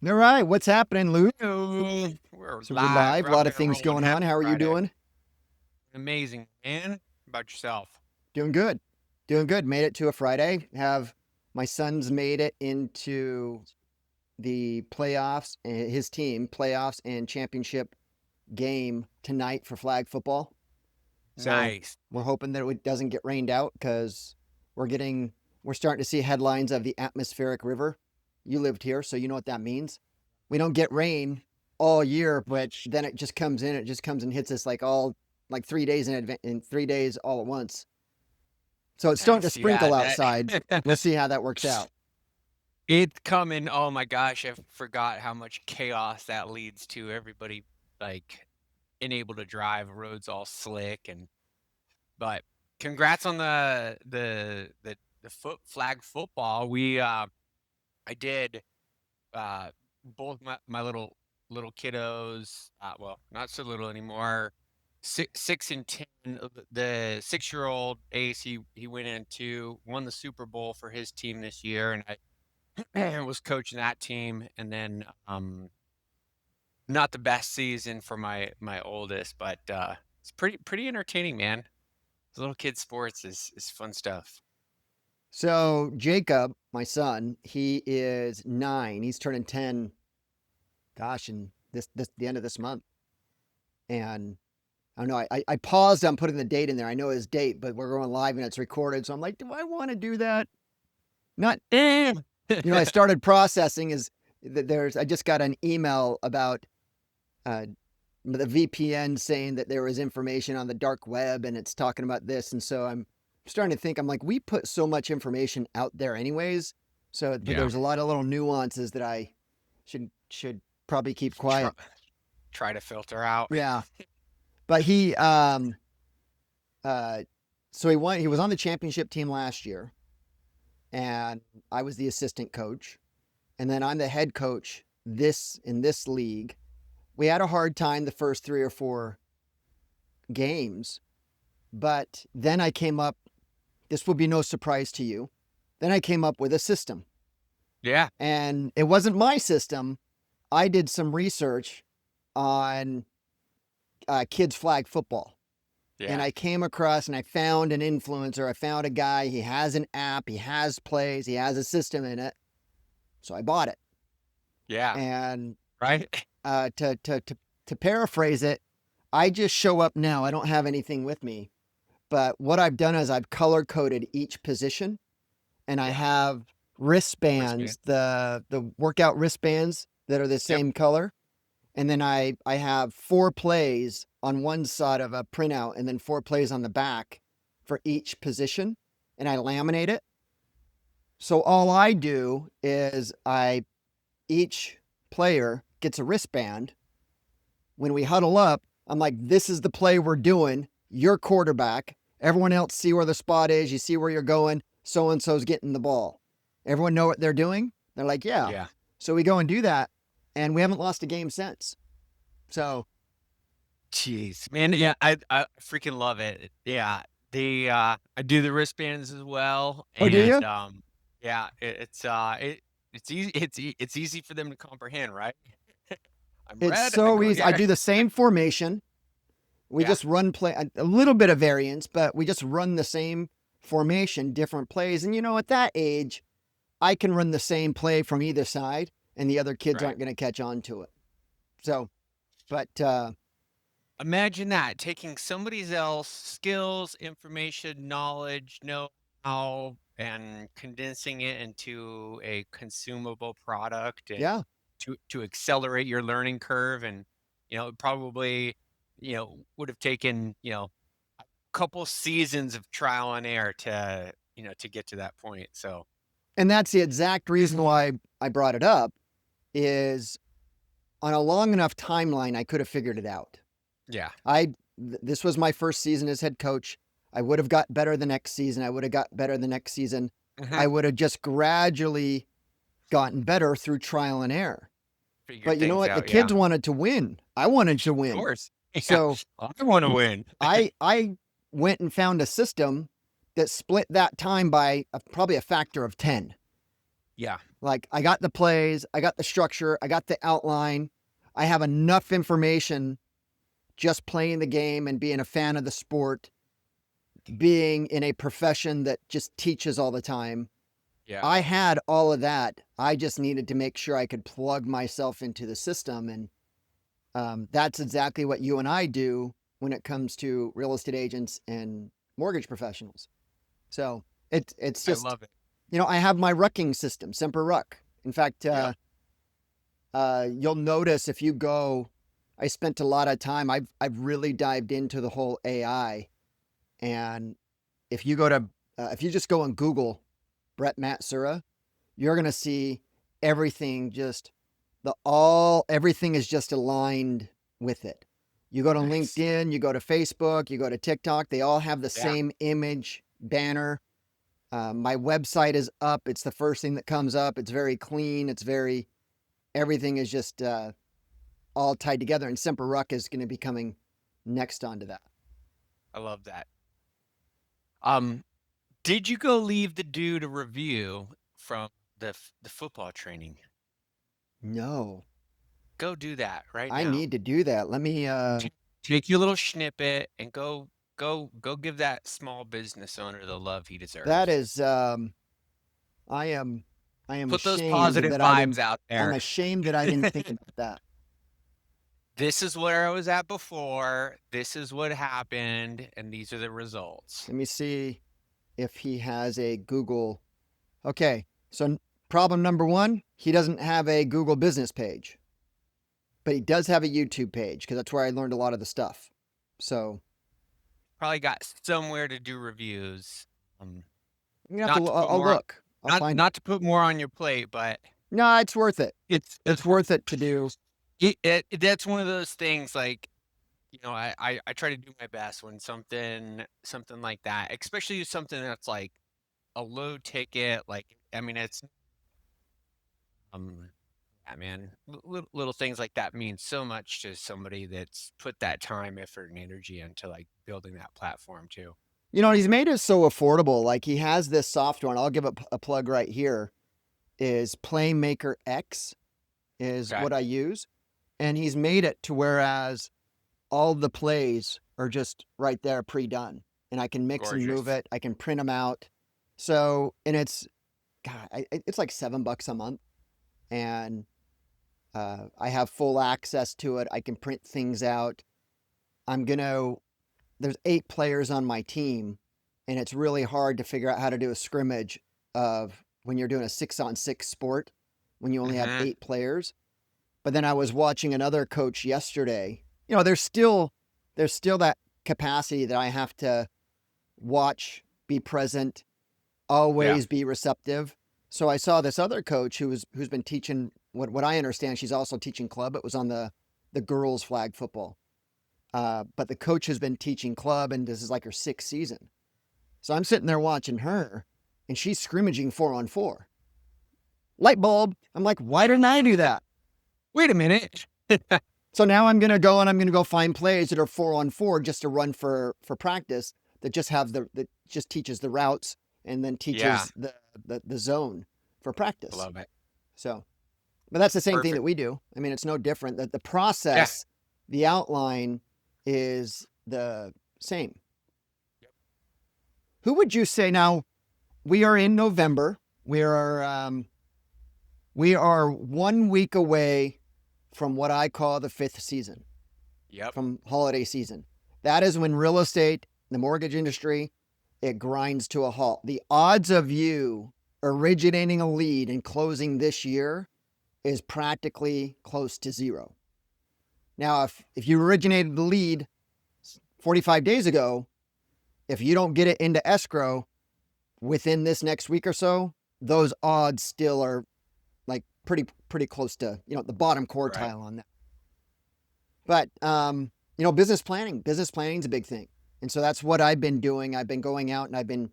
All right, what's happening, Lou? Hello. We're So we're live, live, a lot rocking of and things rolling. going on. Happy How are you Friday. doing? Amazing, man. How about yourself? Doing good. Doing good. Made it to a Friday. Have my son's made it into the playoffs, his team playoffs and championship game tonight for flag football. So Nice. we're hoping that it doesn't get rained out because we're starting to see headlines of the atmospheric river. You lived here, so you know what that means. We don't get rain all year, but then it just comes in. It just comes and hits us like 3 days in 3 days all at once. So it's starting to Nice. sprinkle Yeah, that outside. We'll see how that works out. it's coming. Oh my gosh, I forgot how much chaos that leads to. Everybody like unable to drive, roads all slick and but congrats on the foot flag football. I did both my little kiddos, well, not so little anymore. 6 and 10. The 6-year-old Ace, he went into won the Super Bowl for his team this year, and I was coaching that team. And then not the best season for my oldest, but it's pretty entertaining, man. Little kid sports is fun stuff. So Jacob, my son, he is 9. He's turning 10. Gosh, in this the end of this month. And I don't know. I paused on putting the date in there. I know his date, but we're going live and it's recorded. So I'm like, do I want to do that? Not. Eh. I started processing is that I just got an email about uh, the VPN saying that there was information on the dark web and it's talking about this. And so I'm starting to think, I'm like, we put so much information out there anyways. So, but Yeah. there's a lot of little nuances that I should probably keep Try quiet. try to filter out. Yeah. But uh, so he was on the championship team last year and I was the assistant coach. And then I'm the head coach in this league. We had a hard time the first 3 or 4 games, but then I came up, this will be no surprise to you. Then I came up with a system. Yeah. And it wasn't my system. I did some research on kids flag football. And Yeah. I came across and I found an influencer. I found a guy. He has an app, he has plays, he has a system in it. So I bought it. Yeah. And Right? uh, to, to, to, to paraphrase it, I just show up now. I don't have anything with me. But what I've done is I've color coded each position and I Yeah. have Wristband. wristbands, the workout wristbands that are the Yep. same color. And then I have 4 plays on one side of a printout and then 4 plays on the back for each position. And I laminate it. So all I do is each player gets a wristband. When we huddle up, I'm like, this is the play we're doing. You're quarterback. Everyone else see where the spot is. You see where you're going. So and so's getting the ball. Everyone know what they're doing? They're like, yeah. Yeah. So we go and do that. And we haven't lost a game since. So, Jeez, man. Yeah, I freaking love it. Yeah. I do the wristbands as well, oh, do and you? yeah, it's easy for them to comprehend, right? I'm It's red. I so go easy. I here. do the same formation. We Yeah. just run play a little bit of variance, but we just run the same formation, different plays. And at that age, I can run the same play from either side, and the other kids Right. aren't going to catch on to it. So, but Imagine that, taking somebody else skills, information, knowledge, know-how, and condensing it into a consumable product and yeah, to accelerate your learning curve. And, it probably, would have taken, a couple seasons of trial and error to get to that point. So, and that's the exact reason why I brought it up. Is on a long enough timeline, I could have figured it out. yeah. This was my first season as head coach. I would have got better the next season. I would have got better the next season. I Mhm. would have just gradually gotten better through trial and error. Figure But you know things what? The out. Yeah. kids wanted to win. I wanted to Of win. course. Yeah. So I want to win. I went and found a system that split that time by probably a factor of 10. Yeah. Like I got the plays, I got the structure, I got the outline. I have enough information just playing the game and being a fan of the sport, being in a profession that just teaches all the time. Yeah, I had all of that. I just needed to make sure I could plug myself into the system. And that's exactly what you and I do when it comes to real estate agents and mortgage professionals. So it's I just, love it. I have my rucking system, Semper Ruck. In fact, Yep. you'll notice if you go, I spent a lot of time. I've really dived into the whole AI, and if you go to if you just go on Google Brett Matsuura, you're gonna see everything just everything is just aligned with it. You go to Nice. LinkedIn, you go to Facebook, you go to TikTok, they all have the Yeah, same image banner. My website is up. It's the first thing that comes up. It's very clean. Everything is just all tied together. And Semper Ruck is going to be coming next onto that. I love that. Um, did you go leave the dude a review from the football training? No, Go do that right I now. need to do that. Let me, T Take your little snippet and go give that small business owner the love he that deserves. is, I am, I am Put those ashamed positive that I vibes didn't, out I'm there. ashamed that I didn't think about that. This is where I was at before, this is what happened, and these are the results. Let me see if he has a Google. Okay. So problem number one, he doesn't have a Google business page, but he does have a YouTube page because that's where I learned a lot of the stuff. So Probably got somewhere to do reviews. I'm gonna have Not to. to put I'll more on look. I'll find it. not to put more on your plate, but No, it's worth it. it's It's worth it to do. that's one of those things, like, I try to do my best when something like that, especially something that's like a low ticket, like, I mean, it's, um, yeah, man, little things like that mean so much to somebody that's put that time, effort, and energy into, like, building that platform too. He's made it so affordable. Like he has this software, and I'll give a plug right here. Is Playmaker X is Okay, what I use, and he's made it to whereas all the plays are just right there pre-done, and I can mix and move gorgeous. it. I can print them out. So, and it's God, it's like $7 a month, and I have full access to it. I can print things out. I'm gonna there's 8 players on my team, and it's really hard to figure out how to do a scrimmage of when you're doing a 6-on-6 sport when you only have Mhm, 8 players. But then I was watching another coach yesterday. There's still that capacity that I have to watch, be present, yeah, always be receptive. So I saw this other coach who's been teaching what I understand. She's also teaching club. It was on the girls flag football. But the coach has been teaching club, and this is like her 6th season. So I'm sitting there watching her, and she's scrimmaging 4-on-4. Light bulb. I'm like, why didn't I do that? wait a minute. So now I'm gonna go and I'm gonna go find plays that are 4-on-4 just to run for practice that just have that just teaches the routes and then Yeah, teaches the zone for I practice. love it. So, but that's the same thing that Perfect. we do. I mean, it's no different. That the Yeah. process, the outline is the same. Who would you say now? We are in November. We are 1 week away from what I call the 5th season, Yep. from holiday season. That is when real estate, the mortgage industry, it grinds to a halt. The odds of you originating a lead and closing this year is practically close to zero. Now, if you originated the lead 45 days ago, if you don't get it into escrow within this next week or so, those odds still are like pretty close to the bottom Right. quartile on that. But business planning is a big thing, and so that's what I've been doing. I've been going out and I've been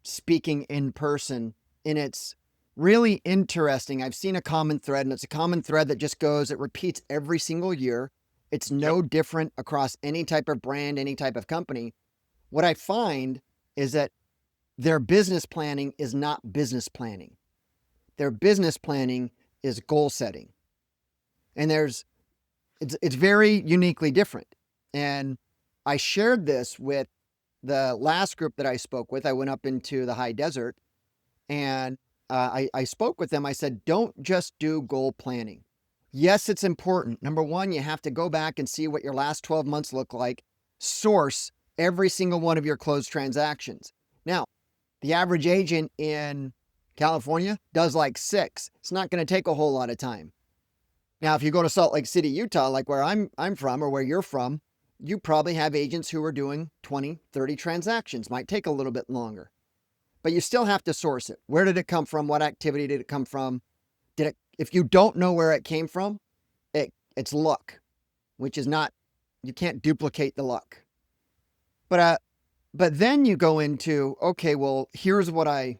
speaking in person, and it's really interesting. I've seen a common thread, and it's a common thread that just goes, it repeats every single year. It's Yep. no different across any type of brand, any type of company. What I find is that their business planning is not business planning. Their business planning is goal setting. And it's very uniquely different. And I shared this with the last group that I spoke with. I went up into the high desert and I spoke with them. I said, don't just do goal planning. Yes, it's important. Number one, you have to go back and see what your last 12 months look like, source every single one of your closed transactions. Now, the average agent in California does like 6. It's not going to take a whole lot of time. Now, if you go to Salt Lake City, Utah, like where I'm from or where you're from, you probably have agents who are doing 20, 30 transactions. Might take a little bit longer. But you still have to source it. Where did it come from? What activity did it come from? If you don't know where it came from, it's luck, which is not, you can't duplicate the luck. But then you go into, okay, well, here's what I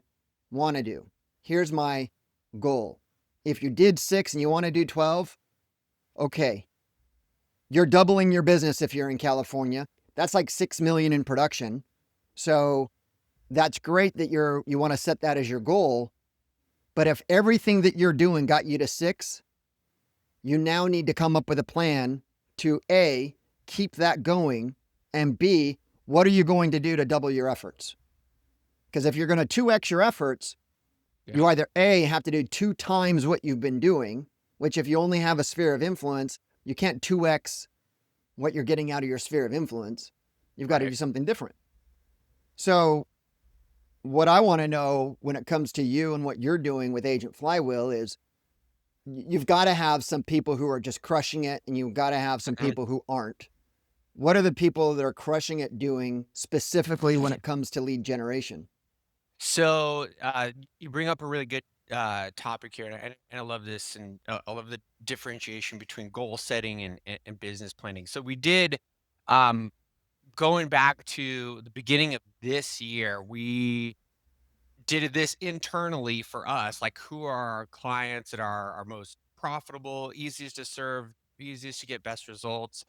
want to do. Here's my goal. If you did 6 and you want to do 12, okay. You're doubling your business if you're in California. That's like 6 million in production. So that's great that you want to set that as your goal. But if everything that you're doing got you to 6, you now need to come up with a plan to A, keep that going, and B, what are you going to do to double your efforts? Because if you're going to 2x your efforts, you either A, have to do 2 times what you've been doing, which if you only have a sphere of influence, you can't 2x what you're getting out of your sphere of influence. You've got to do something different. So what I want to know when it comes to you and what you're doing with Agent Flywheel is you've got to have some people who are just crushing it and you've got to have some people who aren't. What are the people that are crushing it doing specifically when it comes to lead generation? So you bring up a really good topic here, and I love this, and I love the differentiation between goal setting and business planning. So we did, um, going back to the beginning of this year, we did this internally for us, like who are our clients that are our most profitable, easiest to serve, easiest to get best results.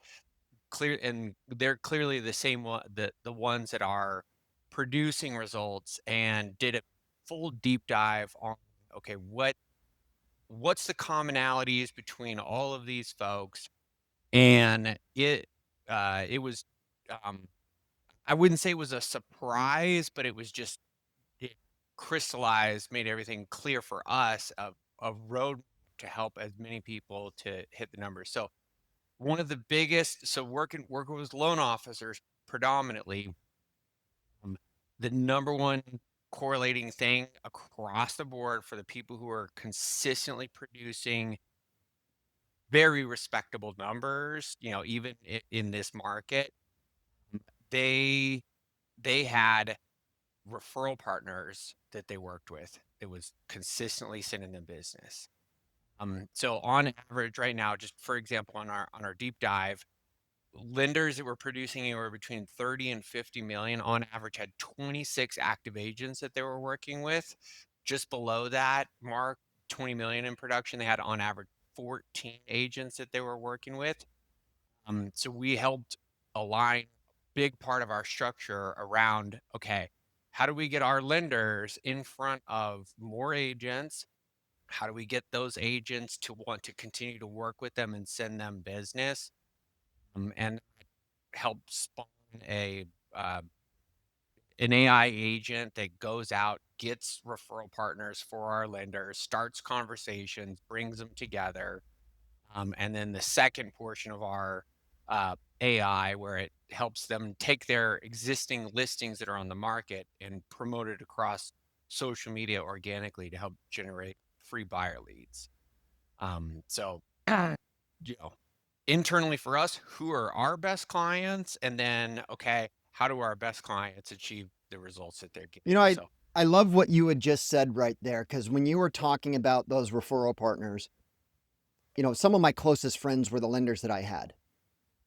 Clear, and they're clearly the same one, the ones that are producing results, and did a full deep dive on, okay, what's the commonalities between all of these folks. And it was, um I wouldn't say it was a surprise, but it was just, it crystallized, made everything clear for us, of a road to help as many people to hit the numbers. So one of the biggest, so working with loan officers predominantly, um, the number one correlating thing across the board for the people who are consistently producing very respectable numbers, even in this market, they they had referral partners that they worked with that was consistently sending them business. So on average right now, just for example, on our deep dive, lenders that were producing anywhere between 30 and 50 million on average had 26 active agents that they were working with. Just below that mark, 20 million in production, they had on average 14 agents that they were working with. So we helped align a big part of our structure around, okay, how do we get our lenders in front of more agents? How do we get those agents to want to continue to work with them and send them business? And help spawn a uh, an AI agent that goes out, gets referral partners for our lenders, starts conversations, brings them together. And then the second portion of our AI, where it helps them take their existing listings that are on the market and promote it across social media organically to help generate free buyer leads. So, you know, internally for us, who are our best clients? And then, okay, how do our best clients achieve the results that they're getting? You know, So, I love what you had just said right there because when you were talking about those referral partners, some of my closest friends were the lenders that I had.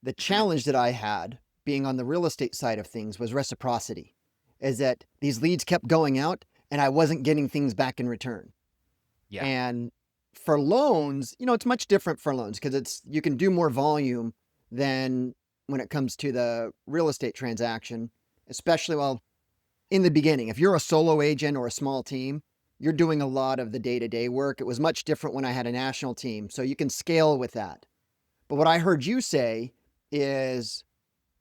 The mhm, challenge that I had being on the real estate side of things was reciprocity, is that these leads kept going out and I wasn't getting things back in return. yeah, And for loans, it's much different for loans because you can do more volume than when it comes to the real estate transaction, especially in the beginning. If you're a solo agent or a small team, you're doing a lot of the day-to-day work. It was much different when I had a national team, so you can scale with that. But what I heard you say is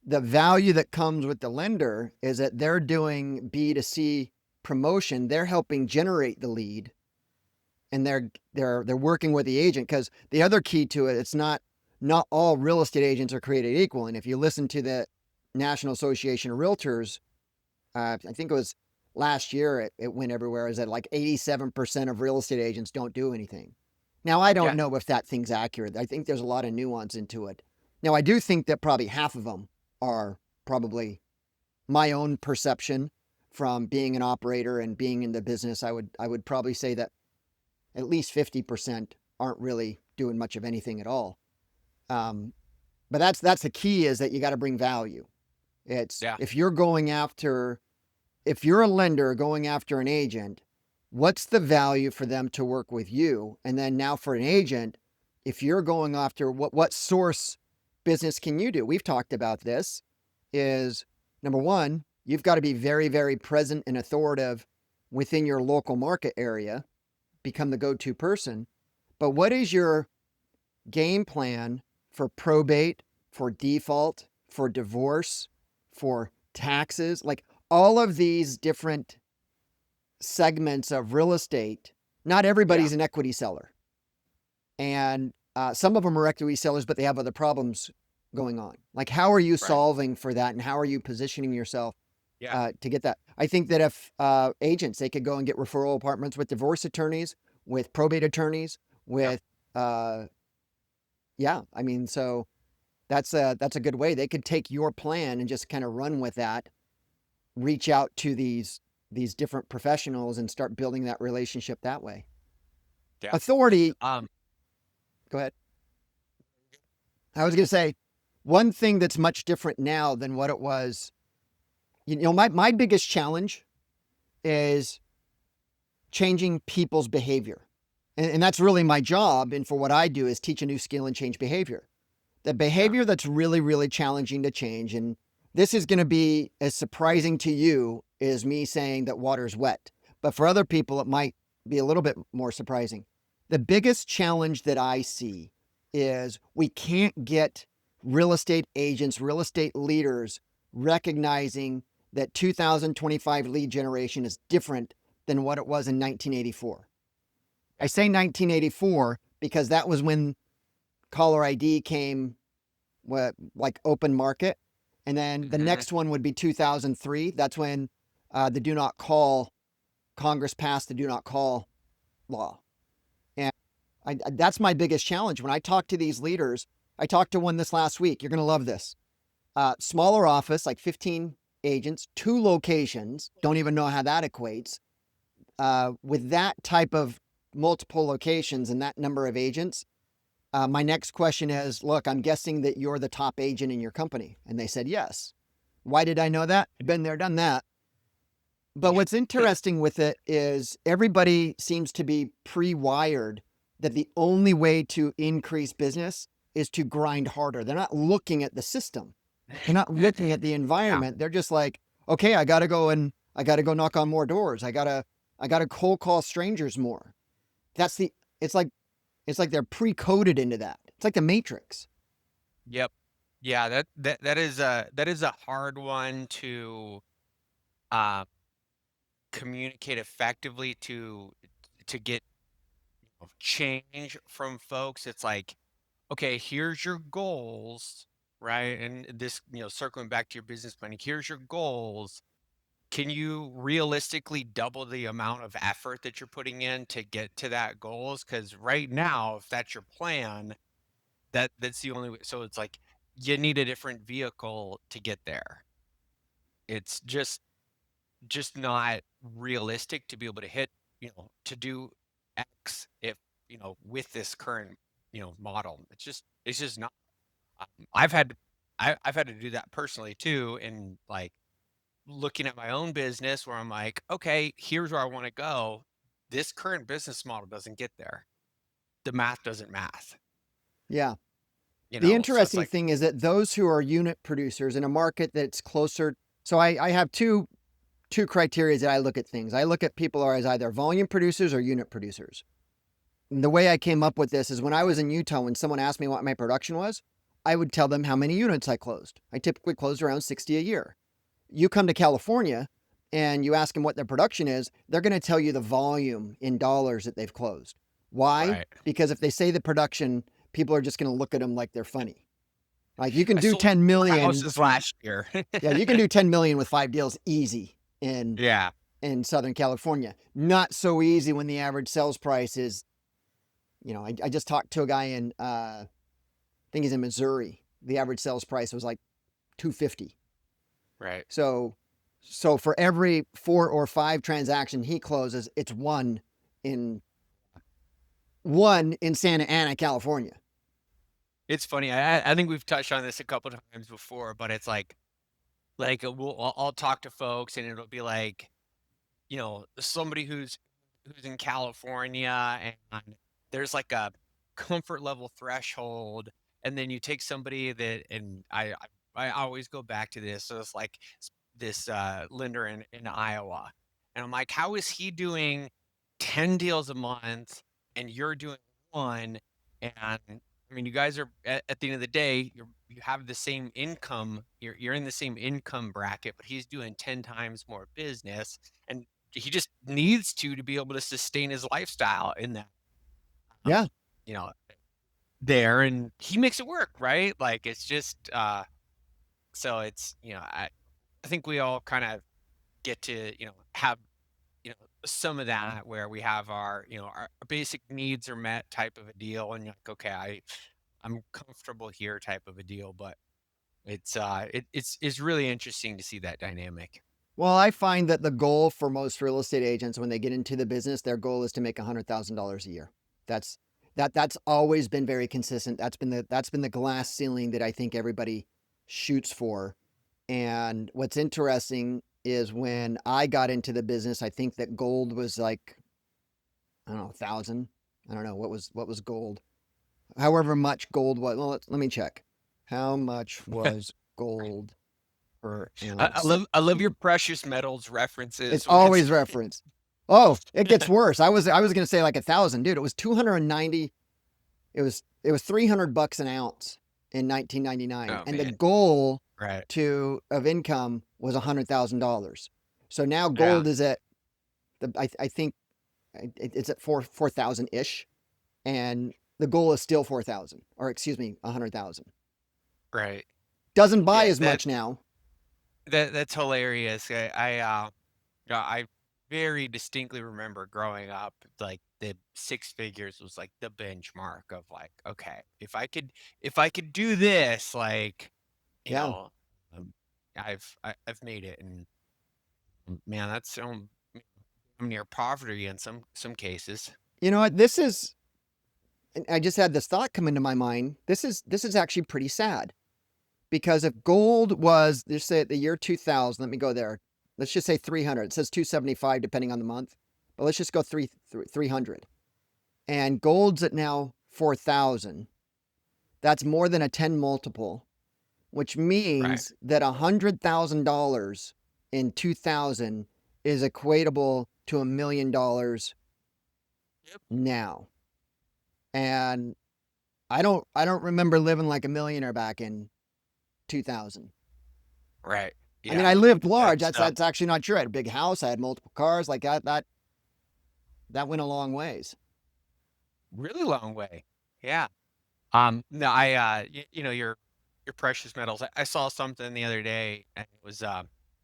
the value that comes with the lender is that they're doing B2C promotion. They're helping generate the lead, and they're working with the agent, because the other key to it, it's not all real estate agents are created equal. And if you listen to the National Association of Realtors, I think it was last year, it went everywhere, is that like 87% of real estate agents don't do anything. Now, I don't Yeah. know if that thing's accurate. I think there's a lot of nuance into it. Now, I do think that probably half of them are, probably my own perception from being an operator and being in the business. I would probably say that at least 50% aren't really doing much of anything at all. Um, but that's the key, is that you got to bring value. It's, Yeah. if you're a lender going after an agent, what's the value for them to work with you? And then now for an agent, if you're going after what source business can you do? We've talked about this, is number one, you've got to be very, very present and authoritative within your local market area, become the go-to person. But what is your game plan for probate, for default, for divorce, for taxes? Like all of these different segments of real estate, not Yeah. everybody's an equity seller. And some of them are equity sellers, but they have other problems going on. Like, how are you Right. solving for that? And how are you positioning yourself Yeah. to get that? I think that if agents, they could go and get referral apartments with divorce attorneys, with probate attorneys, Yep. with, yeah, I mean, so that's a good way. They could take your plan and just kind of run with that, reach out to these different professionals and start building that relationship that way. Yeah. Authority, Um, go ahead. I was going to say one thing that's much different now than what it was. My biggest challenge is changing people's behavior. And that's really my job. And for what I do is teach a new skill and change behavior. The yeah. behavior that's really, really challenging to change. And this is going to be as surprising to you as me saying that water's wet. But for other people, it might be a little bit more surprising. The biggest challenge that I see is we can't get real estate agents, real estate leaders recognizing that 2025 lead generation is different than what it was in 1984. I Yeah. say 1984 because that was when caller ID came, what, like open market. And then the Mhm. next one would be 2003. That's when the do not call, Congress passed the do not call law. And that's my biggest challenge. When I talk to these leaders, I talked to one this last week. You're going to love this. Smaller office, like 15 agents, 2 locations. Don't even know how that equates. With that type of multiple locations and that number of agents, my next question is, look, I'm guessing that you're the top agent in your company. And they said, yes. Why did I know that? Been there, done that. But what's interesting with it is everybody seems to be pre-wired that the only way to increase business is to grind harder. They're not looking at the system. They're not looking at the Yeah. environment. They're just like, okay, I gotta go knock on more doors. I gotta cold call strangers more. That's the, it's like, they're pre-coded into that. It's like the Matrix. Yep. Yeah, that is a hard one to, uh, communicate effectively to get change from folks. It's like, okay, here's your goals, right? And this, circling back to your business planning, here's your goals. Can you realistically double the amount of effort that you're putting in to get to that goals? Because right now, if that's your plan, that's the only way. So it's like you need a different vehicle to get there. It's just not realistic to be able to hit, to do X if, with this current, model. It's just not. I've had to, I've had to do that personally too, and like looking at my own business where I'm like, okay, here's where I want to go. This current business model doesn't get there. The math doesn't math, Yeah. The So it's interesting like, thing is that those who are unit producers in a market that's closer. So I have two criteria that I look at things. I look at people as either volume producers or unit producers. And the way I came up with this is when I was in Utah, when someone asked me what my production was, I would tell them how many units I closed. I typically closed around 60 a year. You come to California and you ask them what their production is, they're going to tell you the volume in dollars that they've closed. Why? Right. Because if they say the production, people are just going to look at them like they're funny. Like you can I do sold 10 4 million. houses last year. Yeah, you can do 10 million with 5 deals easy in Yeah. Southern California. Not so easy when the average sales price is, I just talked to a guy in I think he's in Missouri. The average sales price was like 250. Right. So for every 4 or 5 transaction he closes, it's in one in Santa Ana, California. It's funny. I think we've touched on this a couple times before, but it's like I'll talk to folks and it'll be like, somebody who's in California and there's like a comfort level threshold, and then you take somebody that and I always go back to this. So it's like this lender in Iowa. And I'm like, how is he doing 10 deals a month and you're doing one? And I mean, you guys are at the end of the day, you have the same income, you're in the same income bracket, but he's doing 10 times more business. And he just needs to be able to sustain his lifestyle in that, um, Yeah. you know, there, and he makes it work, right? Like it's just, so it's, I think we all kind of get to, have, some of that where we have our basic needs are met type of a deal, and you're like, okay, I'm comfortable here type of a deal, but it's really interesting to see that dynamic. Well, I find that the goal for most real estate agents when they get into the business, their goal is to make $100,000 a year. That's that's always been very consistent. That's been the glass ceiling that I think everybody shoots for. And what's interesting is when I got into the business, I think that gold was like, I don't know, 1,000. I don't know what was gold. However much gold was. Well, let me check. How much was gold per ounce? I love your precious metals It's references when it's always referenced. Oh, it gets worse. I was gonna say like 1,000, dude. It was 290. It was $300 an ounce in 1999, oh and the man, goal right, to of income was $100,000. So now yeah, gold is at I think it's at 4,000 ish, and the goal is still 4,000, or excuse me, 100,000. right, Doesn't buy yeah, as much now. that's hilarious. Yeah, I very distinctly remember growing up, like the 6 figures was like the benchmark of like, okay, if I could do this, like, you Yeah, know, um, I've made it, and man, that's near poverty in some cases. you know what? This is. I just had this thought come into my mind. This is actually pretty sad. Because if gold was, let's say at the year 2000, let me go there. Let's just say 300. It says 275 depending on the month, but let's just go 300. And gold's at now 4,000. That's more than a 10 multiple, which Right. means that $100,000 in 2000 is equatable to $1 million Yep. now. And I don't remember living like a millionaire back in 2000. Right. I mean, Yeah. I lived large. That's That's actually not true. I had a big house. I had multiple cars. Like that went a long ways. really long way. Yeah. No, your precious metals. I saw something the other day, and it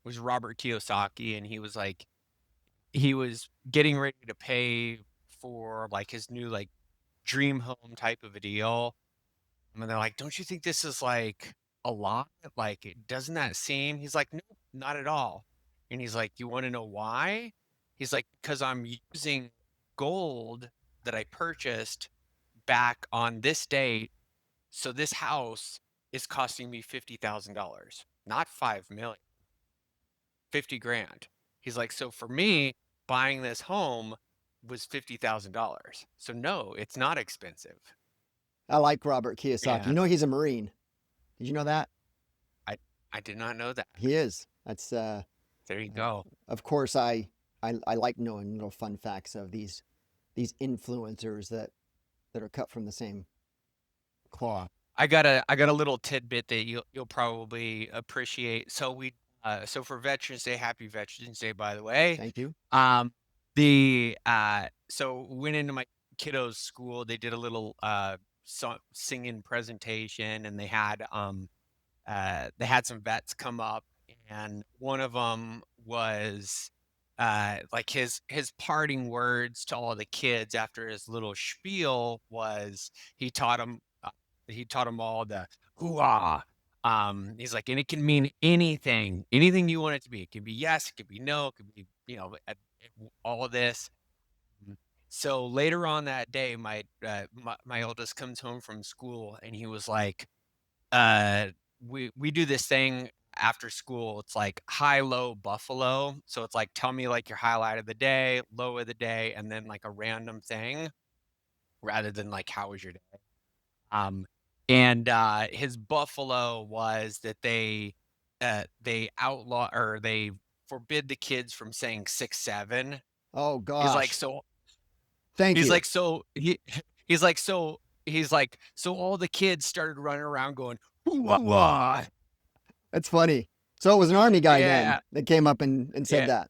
was Robert Kiyosaki, and he was like, he was getting ready to pay for like his new like dream home type of a deal. And they're like, "Don't you think this is like a lot? Like, doesn't that seem?" He's like, "Nope, not at all." And he's like, "You want to know why?" He's like, "Because I'm using gold that I purchased back on this date. So this house is costing me $50,000, not 5 million, 50 grand." He's like, "So for me, buying this home was $50,000. So no, it's not expensive." I like Robert Kiyosaki. You And know, he's a Marine. Did you know that? I I did not know that. He is. That's There you go. Of course, I like knowing little fun facts of these influencers that are cut from the same cloth. I got a little tidbit that you'll probably appreciate. So for Veterans Day, happy Veterans Day, by the way. Thank you. So went into my kiddos' school. They did a little singing presentation, and they had some vets come up, and one of them was like his parting words to all the kids after his little spiel was he taught them all the hoo-ah. He's like, and it can mean anything you want it to be. It can be yes, it could be no, it could be, all of this. Mm. So later on that day, my oldest comes home from school, and he was like, uh, we do this thing after school. It's like high, low, buffalo. So it's like, tell me like your highlight of the day, low of the day, and then like a random thing rather than like, how was your day? Um, and his buffalo was that they outlaw or they forbid the kids from saying 6 7. Oh He's like, gosh. so Thank he's you. like, so he he's like, he's like, so all the kids started running around going, "Hoo wah wah." That's funny. So it was an army guy then Yeah, that came up and said yeah, that.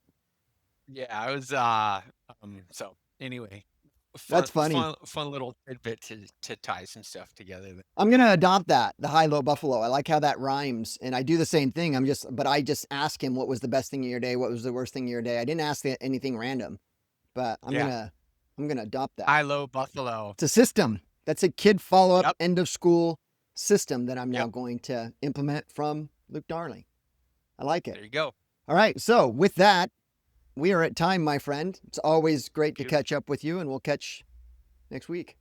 yeah. I was so anyway, That's funny. fun little tidbit to tie some stuff together there. I'm gonna adopt that, the high low buffalo. I like how that rhymes, and I do the same thing. But I just ask him what was the best thing of your day, what was the worst thing of your day. I didn't ask anything random, but Yeah. I'm gonna adopt that. High low buffalo. It's a system. That's a kid follow up Yep. end of school system that I'm now Yep. going to implement from Luke Darling. I like it. There you go. All right. So with that, we are at time, my friend. It's always great to Beautiful. catch up with you, and we'll catch next week.